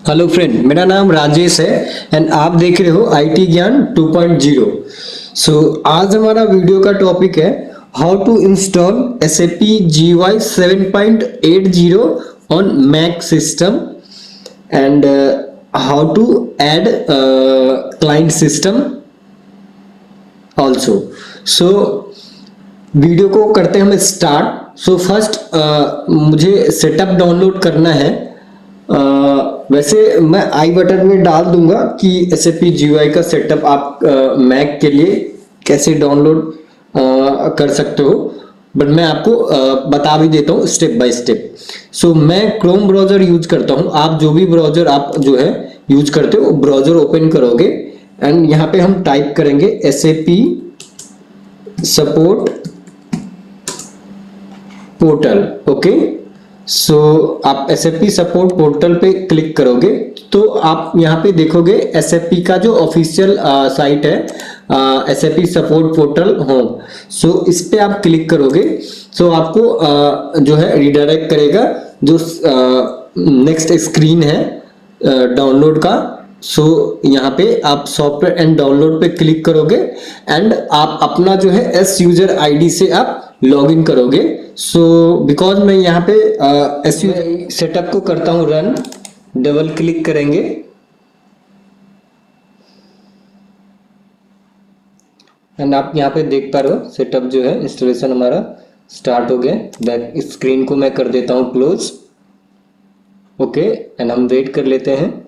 Hello friend, मेरा नाम राजेश है एंड आप देख रहे हो आईटी ज्ञान 2.0। आज हमारा वीडियो का टॉपिक है how to install SAP GUI 7.80 on Mac system and how to add client system also. So video को करते हैं हम स्टार्ट। फर्स्ट मुझे सेटअप डाउनलोड करना है। वैसे मैं आई बटन में डाल दूंगा कि SAP GUI का सेटअप आप मैक के लिए कैसे डाउनलोड कर सकते हो, बट मैं आपको बता भी देता हूँ स्टेप बाय स्टेप। मैं क्रोम ब्राउजर यूज करता हूँ। आप जो भी ब्राउजर आप जो है यूज करते हो ब्राउजर ओपन करोगे एंड यहाँ पे हम टाइप करेंगे SAP सपोर्ट पोर्टल। ओके, आप SAP सपोर्ट पोर्टल पे क्लिक करोगे तो आप यहाँ पे देखोगे SAP का जो ऑफिशियल साइट है SAP सपोर्ट पोर्टल होम। इस पे आप क्लिक करोगे आपको जो है रिडायरेक्ट करेगा जो नेक्स्ट स्क्रीन है डाउनलोड का। यहाँ पे आप सॉफ्टवेयर एंड डाउनलोड पे क्लिक करोगे एंड आप अपना जो है एस यूजर आईडी से आप लॉग इन करोगे। बिकॉज मैं यहाँ पे एस यूजर सेटअप को करता हूँ रन, डबल क्लिक करेंगे एंड आप यहाँ पे देख पा रहे हो सेटअप जो है इंस्टॉलेशन हमारा स्टार्ट हो गया। बैक स्क्रीन को मैं कर देता हूँ क्लोज। ओके, एंड हम वेट कर लेते हैं।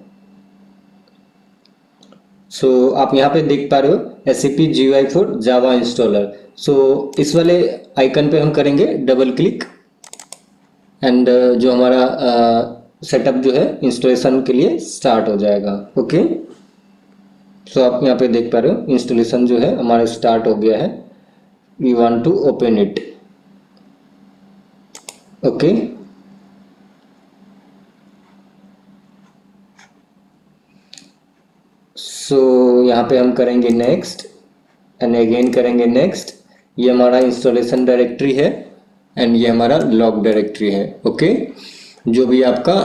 आप यहाँ पे देख पा रहे हो SAP GUI for Java installer. इस वाले आइकन पे हम करेंगे डबल क्लिक एंड जो हमारा सेटअप जो है इंस्टॉलेशन के लिए स्टार्ट हो जाएगा। ओके, आप यहाँ पे देख पा रहे हो इंस्टॉलेशन जो है हमारा स्टार्ट हो गया है। We want to open it. Okay, यहाँ पे हम करेंगे नेक्स्ट एंड अगेन करेंगे नेक्स्ट। ये हमारा इंस्टॉलेशन डायरेक्टरी है एंड ये हमारा लॉग डायरेक्टरी है। ओके, जो भी आपका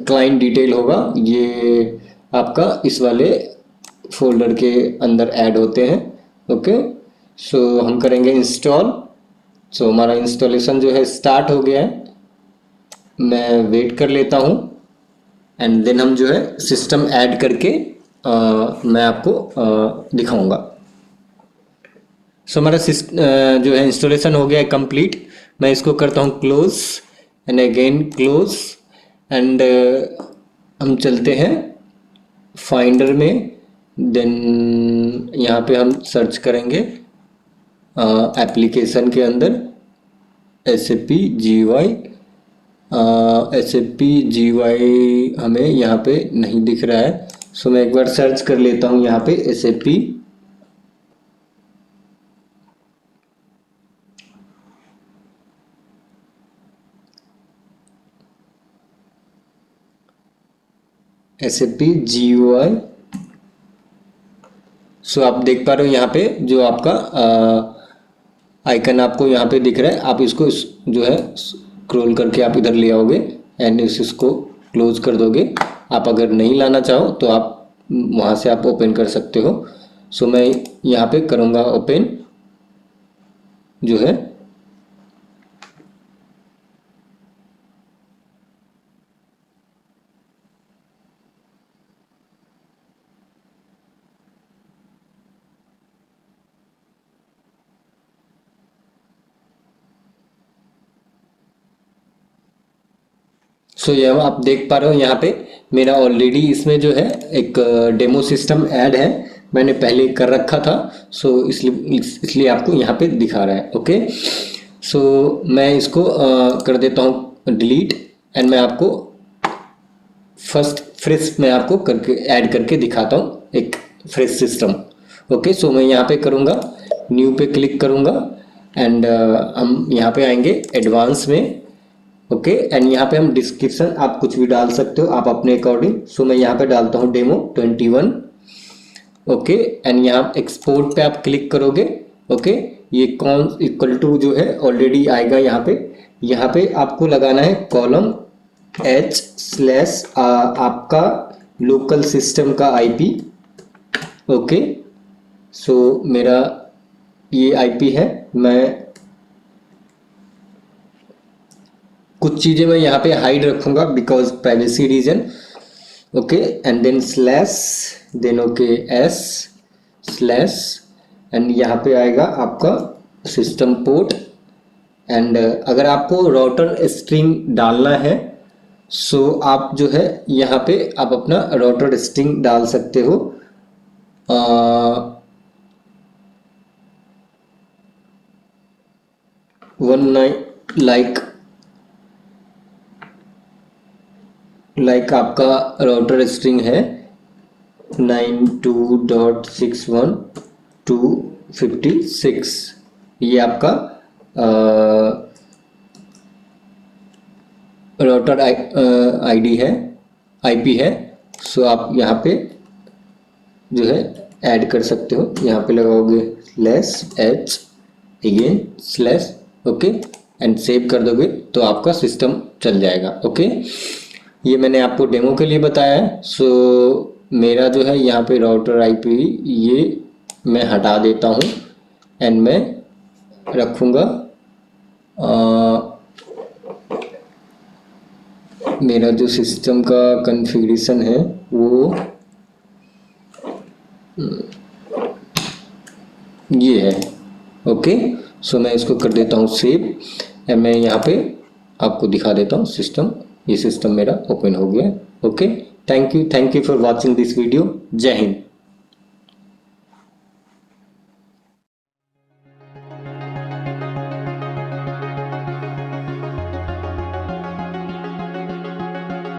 क्लाइंट डिटेल होगा ये आपका इस वाले फोल्डर के अंदर ऐड होते हैं। ओके, हम करेंगे इंस्टॉल। हमारा इंस्टॉलेशन जो है स्टार्ट हो गया है। मैं वेट कर लेता हूँ एंड देन हम जो है सिस्टम ऐड करके मैं आपको दिखाऊंगा। हमारा जो है इंस्टॉलेशन हो गया है कंप्लीट। मैं इसको करता हूँ close and again close and हम चलते हैं फाइंडर में। देन यहाँ पे हम सर्च करेंगे एप्लीकेशन के अंदर SAP GUI। SAP GUI हमें यहाँ पे नहीं दिख रहा है। मैं एक बार सर्च कर लेता हूँ यहाँ पे SAP GUI। आप देख पा रहे हो यहाँ पे जो आपका आइकन आपको यहाँ पे दिख रहा है। आप इसको जो है स्क्रॉल करके आप इधर ले आओगे एंड इसको क्लोज कर दोगे। आप अगर नहीं लाना चाहो तो आप वहाँ से आप ओपन कर सकते हो। मैं यहाँ पे करूँगा ओपन जो है। ये आप देख पा रहे हो यहाँ पे मेरा ऑलरेडी इसमें जो है एक डेमो सिस्टम ऐड है, मैंने पहले कर रखा था। इसलिए आपको यहाँ पे दिखा रहा है। ओके, मैं इसको कर देता हूँ डिलीट एंड मैं आपको फर्स्ट फ्रेश मैं आपको करके ऐड करके दिखाता हूँ एक फ्रेश सिस्टम। ओके, मैं यहाँ पे करूँगा न्यू पे क्लिक करूँगा एंड हम यहाँ पे आएंगे एडवांस में। ओके, एंड यहाँ पे हम डिस्क्रिप्शन आप कुछ भी डाल सकते हो आप अपने अकॉर्डिंग। मैं यहाँ पे डालता हूँ डेमो 21। ओके, एंड यहाँ एक्सपोर्ट पे आप क्लिक करोगे। ओके, ये कौन इक्वल टू जो है ऑलरेडी आएगा यहाँ पे। आपको लगाना है कॉलम h/ आपका लोकल सिस्टम का IP। ओके, सो मेरा ये IP है। मैं कुछ चीज़ें मैं यहाँ पे हाइड रखूँगा because privacy reason. Okay, and then slash, then okay S slash, and यहाँ पे आएगा आपका सिस्टम पोर्ट। एंड अगर आपको राउटर स्ट्रिंग डालना है सो आप जो है यहाँ पे आप अपना राउटर स्ट्रिंग डाल सकते हो। 19 लाइक आपका राउटर स्ट्रिंग है 92.61.256। ये आपका राउटर आईडी है, IP है। सो आप यहाँ पे जो है ऐड कर सकते हो। यहाँ पे लगाओगे /h again slash, okay, and save कर दोगे तो आपका सिस्टम चल जाएगा। ओके, ये मैंने आपको डेमो के लिए बताया है। सो मेरा जो है यहाँ पे राउटर IP ये मैं हटा देता हूँ एंड मैं रखूँगा मेरा जो सिस्टम का कॉन्फ़िगरेशन है वो ये है। ओके, सो मैं इसको कर देता हूँ सेव एंड मैं यहाँ पे आपको दिखा देता हूँ सिस्टम। ये सिस्टम मेरा ओपन हो गया। Okay, thank you for watching this video. जय हिंद।